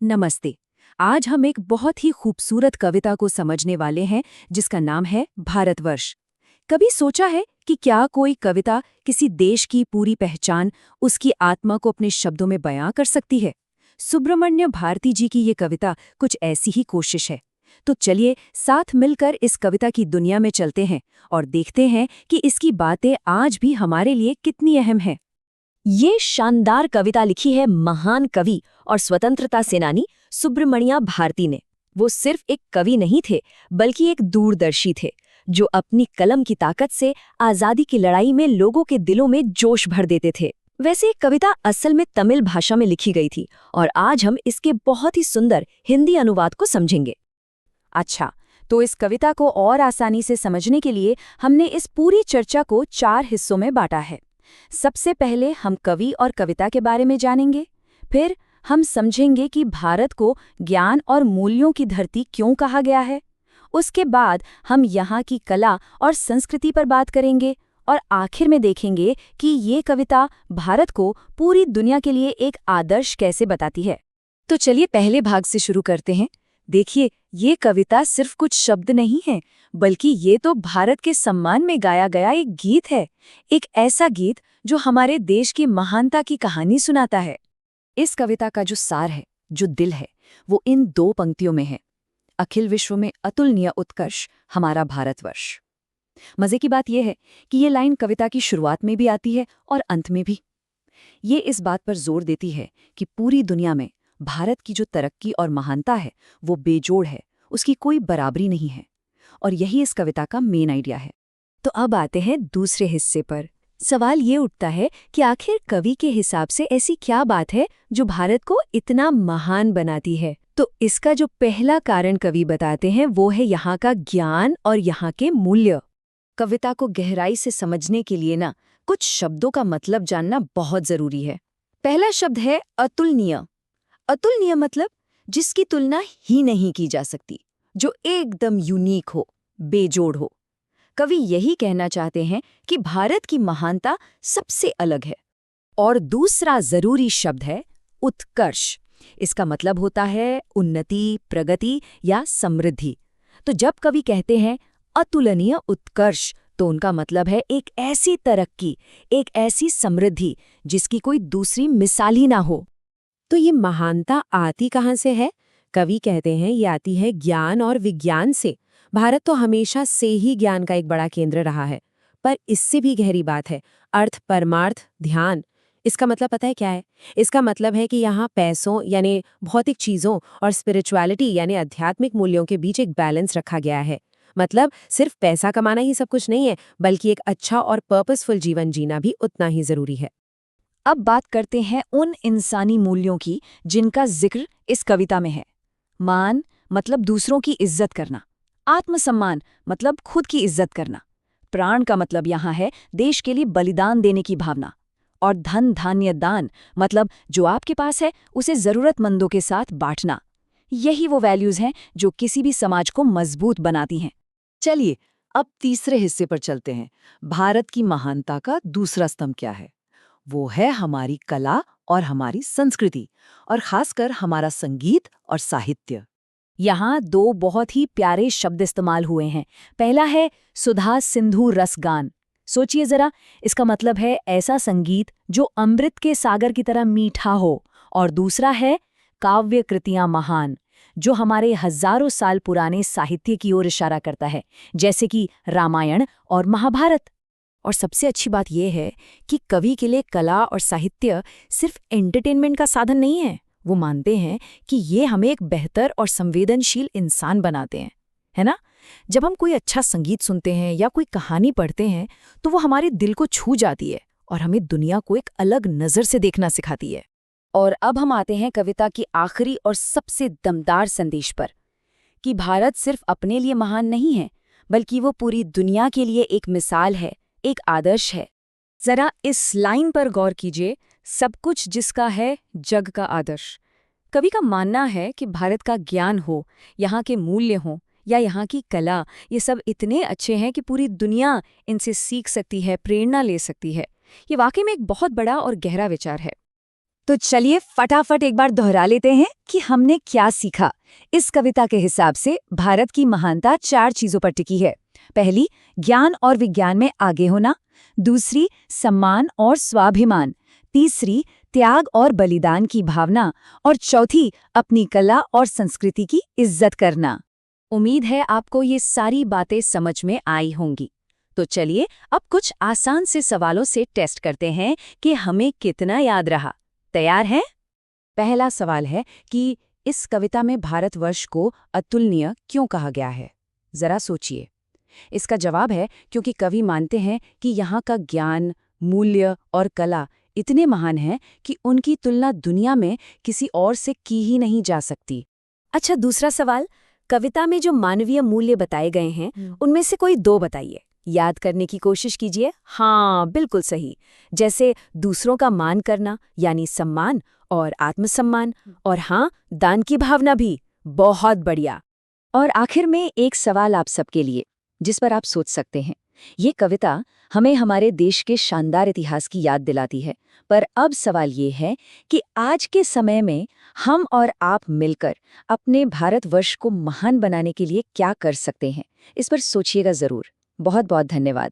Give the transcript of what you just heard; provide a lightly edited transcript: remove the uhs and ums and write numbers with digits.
नमस्ते। आज हम एक बहुत ही खूबसूरत कविता को समझने वाले हैं जिसका नाम है भारतवर्ष। कभी सोचा है कि क्या कोई कविता किसी देश की पूरी पहचान, उसकी आत्मा को अपने शब्दों में बयां कर सकती है? सुब्रमण्य भारती जी की ये कविता कुछ ऐसी ही कोशिश है। तो चलिए साथ मिलकर इस कविता की दुनिया में चलते हैं और देखते हैं कि इसकी बातें आज भी हमारे लिए कितनी अहम हैं। ये शानदार कविता लिखी है महान कवि और स्वतंत्रता सेनानी सुब्रमण्या भारती ने। वो सिर्फ एक कवि नहीं थे, बल्कि एक दूरदर्शी थे, जो अपनी कलम की ताकत से आजादी की लड़ाई में लोगों के दिलों में जोश भर देते थे। वैसे ये कविता असल में तमिल भाषा में लिखी गई थी और आज हम इसके बहुत ही सुंदर हिंदी अनुवाद को समझेंगे। अच्छा, तो इस कविता को और आसानी से समझने के लिए हमने इस पूरी चर्चा को 4 हिस्सों में बांटा है। सबसे पहले हम कवि और कविता के बारे में जानेंगे। फिर हम समझेंगे कि भारत को ज्ञान और मूल्यों की धरती क्यों कहा गया है। उसके बाद हम यहाँ की कला और संस्कृति पर बात करेंगे और आखिर में देखेंगे कि ये कविता भारत को पूरी दुनिया के लिए एक आदर्श कैसे बताती है। तो चलिए पहले भाग से शुरू करते हैं। देखिए, ये कविता सिर्फ कुछ शब्द नहीं है, बल्कि ये तो भारत के सम्मान में गाया गया एक गीत है। एक ऐसा गीत जो हमारे देश की महानता की कहानी सुनाता है। इस कविता का जो सार है, जो दिल है, वो इन 2 पंक्तियों में है। अखिल विश्व में अतुलनीय उत्कर्ष हमारा भारतवर्ष। मजे की बात यह है कि ये लाइन कविता की शुरुआत में भी आती है और अंत में भी। ये इस बात पर जोर देती है कि पूरी दुनिया में भारत की जो तरक्की और महानता है वो बेजोड़ है, उसकी कोई बराबरी नहीं है। और यही इस कविता का मेन आइडिया है। तो अब आते हैं दूसरे हिस्से पर। सवाल ये उठता है कि आखिर कवि के हिसाब से ऐसी क्या बात है जो भारत को इतना महान बनाती है। तो इसका जो पहला कारण कवि बताते हैं वो है यहाँ का ज्ञान और यहाँ के मूल्य। कविता को गहराई से समझने के लिए ना कुछ शब्दों का मतलब जानना बहुत जरूरी है। पहला शब्द है अतुलनीय। अतुलनीय मतलब जिसकी तुलना ही नहीं की जा सकती, जो एकदम यूनिक हो, बेजोड़ हो। कवि यही कहना चाहते हैं कि भारत की महानता सबसे अलग है। और दूसरा जरूरी शब्द है उत्कर्ष। इसका मतलब होता है उन्नति, प्रगति या समृद्धि। तो जब कवि कहते हैं अतुलनीय उत्कर्ष, तो उनका मतलब है एक ऐसी तरक्की, एक ऐसी समृद्धि जिसकी कोई दूसरी मिसाल ही ना हो। तो ये महानता आती कहाँ से है? कवि कहते हैं ये आती है ज्ञान और विज्ञान से। भारत तो हमेशा से ही ज्ञान का एक बड़ा केंद्र रहा है, पर इससे भी गहरी बात है अर्थ, परमार्थ, ध्यान। इसका मतलब पता है क्या है? इसका मतलब है कि यहाँ पैसों यानी भौतिक चीजों और स्पिरिचुअलिटी यानी आध्यात्मिक मूल्यों के बीच एक बैलेंस रखा गया है। मतलब सिर्फ पैसा कमाना ही सब कुछ नहीं है, बल्कि एक अच्छा और पर्पसफुल जीवन जीना भी उतना ही जरूरी है। अब बात करते हैं उन इंसानी मूल्यों की जिनका जिक्र इस कविता में है। मान मतलब दूसरों की इज्जत करना, आत्मसम्मान मतलब खुद की इज्जत करना, प्राण का मतलब यहाँ है देश के लिए बलिदान देने की भावना, और धन धान्य दान मतलब जो आपके पास है उसे जरूरतमंदों के साथ बांटना। यही वो वैल्यूज हैं जो किसी भी समाज को मजबूत बनाती हैं। चलिए अब तीसरे हिस्से पर चलते हैं। भारत की महानता का दूसरा स्तंभ क्या है? वो है हमारी कला और हमारी संस्कृति, और खासकर हमारा संगीत और साहित्य। यहाँ 2 बहुत ही प्यारे शब्द इस्तेमाल हुए हैं। पहला है सुधा सिंधु रस गान। सोचिए जरा, इसका मतलब है ऐसा संगीत जो अमृत के सागर की तरह मीठा हो। और दूसरा है काव्य कृतियां महान, जो हमारे हजारों साल पुराने साहित्य की ओर इशारा करता है, जैसे कि रामायण और महाभारत। और सबसे अच्छी बात यह है कि कवि के लिए कला और साहित्य सिर्फ एंटरटेनमेंट का साधन नहीं है। वो मानते हैं कि ये हमें एक बेहतर और संवेदनशील इंसान बनाते हैं, है ना? जब हम कोई अच्छा संगीत सुनते हैं या कोई कहानी पढ़ते हैं तो वो हमारे दिल को छू जाती है और हमें दुनिया को एक अलग नज़र से देखना सिखाती है। और अब हम आते हैं कविता की आखिरी और सबसे दमदार संदेश पर, कि भारत सिर्फ अपने लिए महान नहीं है, बल्कि वो पूरी दुनिया के लिए एक मिसाल है, एक आदर्श है। जरा इस लाइन पर गौर कीजिए, सब कुछ जिसका है जग का आदर्श। कवि का मानना है कि भारत का ज्ञान हो, यहाँ के मूल्य हों या यहाँ की कला, ये सब इतने अच्छे हैं कि पूरी दुनिया इनसे सीख सकती है, प्रेरणा ले सकती है। ये वाकई में एक बहुत बड़ा और गहरा विचार है। तो चलिए फटाफट एक बार दोहरा लेते हैं कि हमने क्या सीखा। इस कविता के हिसाब से भारत की महानता 4 चीजों पर टिकी है। पहली, ज्ञान और विज्ञान में आगे होना। दूसरी, सम्मान और स्वाभिमान। तीसरी, त्याग और बलिदान की भावना। और चौथी, अपनी कला और संस्कृति की इज्जत करना। उम्मीद है आपको ये सारी बातें समझ में आई होंगी। तो चलिए अब कुछ आसान से सवालों से टेस्ट करते हैं कि हमें कितना याद रहा। तैयार हैं? पहला सवाल है कि इस कविता में भारतवर्ष को अतुलनीय क्यों कहा गया है? जरा सोचिए। इसका जवाब है क्योंकि कवि मानते हैं कि यहाँ का ज्ञान, मूल्य और कला इतने महान हैं कि उनकी तुलना दुनिया में किसी और से की ही नहीं जा सकती। अच्छा, दूसरा सवाल, कविता में जो मानवीय मूल्य बताए गए हैं उनमें से कोई 2 बताइए। याद करने की कोशिश कीजिए। हाँ, बिल्कुल सही। जैसे दूसरों का मान करना यानी सम्मान और आत्मसम्मान, और हाँ, दान की भावना भी। बहुत बढ़िया। और आखिर में एक सवाल आप सबके लिए, जिस पर आप सोच सकते हैं। ये कविता हमें हमारे देश के शानदार इतिहास की याद दिलाती है, पर अब सवाल ये है कि आज के समय में हम और आप मिलकर अपने भारतवर्ष को महान बनाने के लिए क्या कर सकते हैं। इस पर सोचिएगा ज़रूर। बहुत बहुत धन्यवाद।